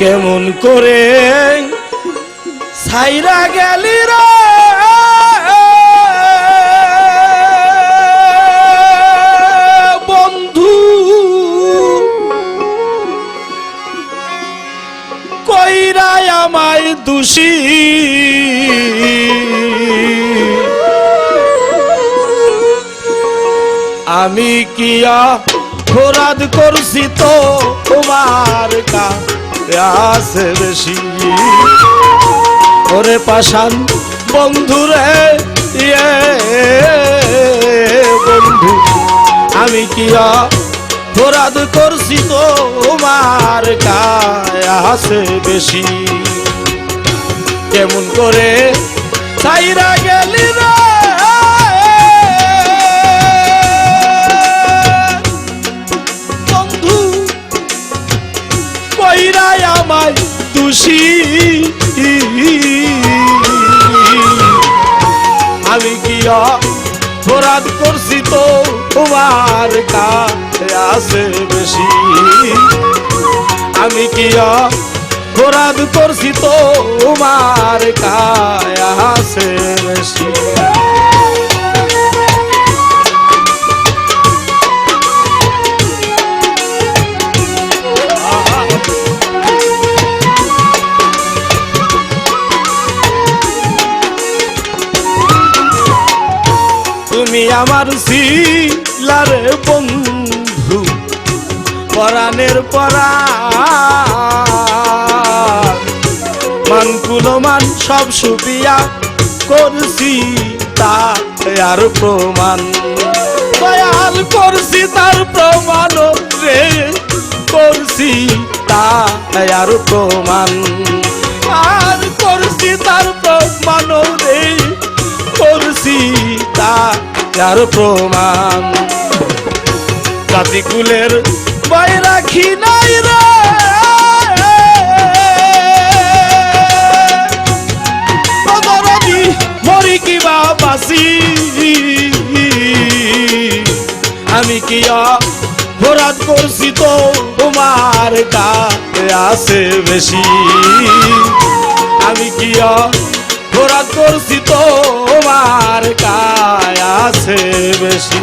কেমন করে ছাইরা গেলি রে বন্ধু, কইরা আমায় দোষী আমি কি অপরাধ করছি তো তোমার কাছে বেশি? ওরে পাষাণ বন্ধু রে বন্ধু, আমি কি অপরাধ করছি তো তোমার কাছে বেশি? কেমন করে ছাইরা গেলি রে আমায় দোষী, আমি কি অপরাধ করছি তো তোমার কাছে বেশি? আমি কি অপরাধ করছি তো তোমার কাছে বেশি? তুমি আমার ছিলারে বন্ধু পরাণের পরাণ, মানকুলমান সব সুবিয়া করছি তার প্রমাণ, দয়াল করছি তার প্রমাণ রে, করছি তার প্রমাণ, আর করছি তার প্রমাণ রে, করছি তার প্রমাণ। জাতিকুলের ভয় রাখি নাই রে মরি কিবা বাসি, আমি কি অপরাধ করছি তো তোমার কাছে বেশি? আমি কি অপরাধ করছি তো তোমার কাছে বেশি?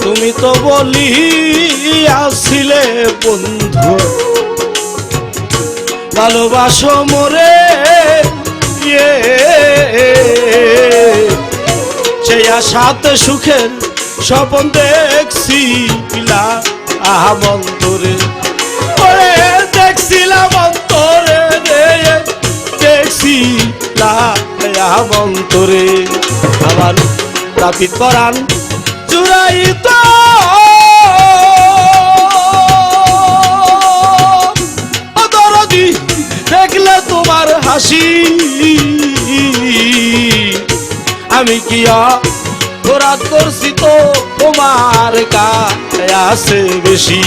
তুমি তো বলি আসছিলে বন্ধু ভালোবাসো মোরে, সেই আশাতে সুখের স্বপ্ন দেখছিলাম অন্তরে, দেখছিলাম অন্তরে দেখছিলাম অন্তরে, আমার তাপিত পরাণ চুরাইত দরদি দেখলে তোমার হাসি, আমি কি অপরাধ করছি তো তোমার কাছে বেশি?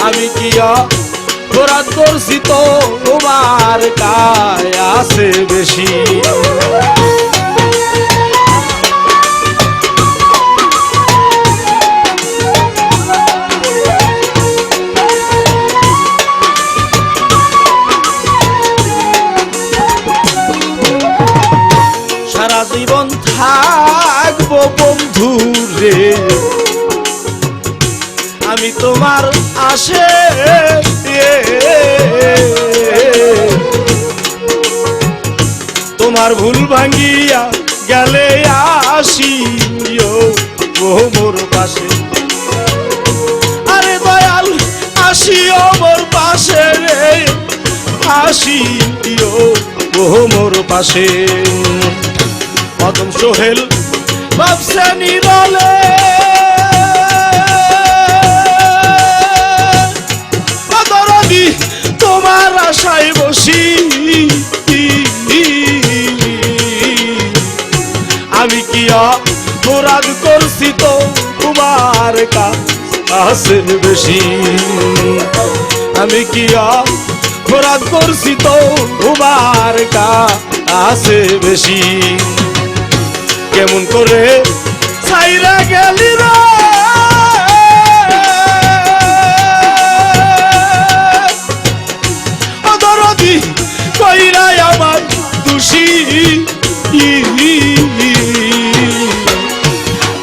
আমি কি অপরাধ করছি তো তোমার কাছে বেশি? সারা জীবন থাকবো বন্ধু রে আমি তোমার আশে, তোমার ভুল ভাঙ্গিয়া গেলে আসিও মোর পাশে, আরে দয়াল আসিও মোর পাশে রে, আসিও মোর পাশে। মদন সোহেল ভাবছে নিরলে দরদি তোমার আশায় বসি, আমি কি অপরাধ করছি তো তোমার কাছে বেশি? আমি কি অপরাধ করছি তো তোমার কাছে বেশি কেমন করে ছাইরা গেলি রে দরদি কইরাই আমার দোষী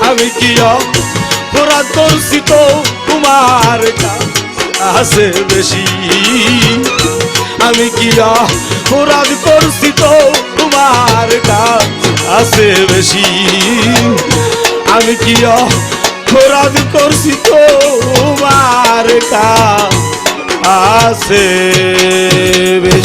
আমি কি অপরাধ করছি তো তোমার কাছে বেশি আমি কি অপরাধ করছি তো তোমার কাছে বেশি আমি কি অপরাধ করছি তো তোমার কাছে বেশি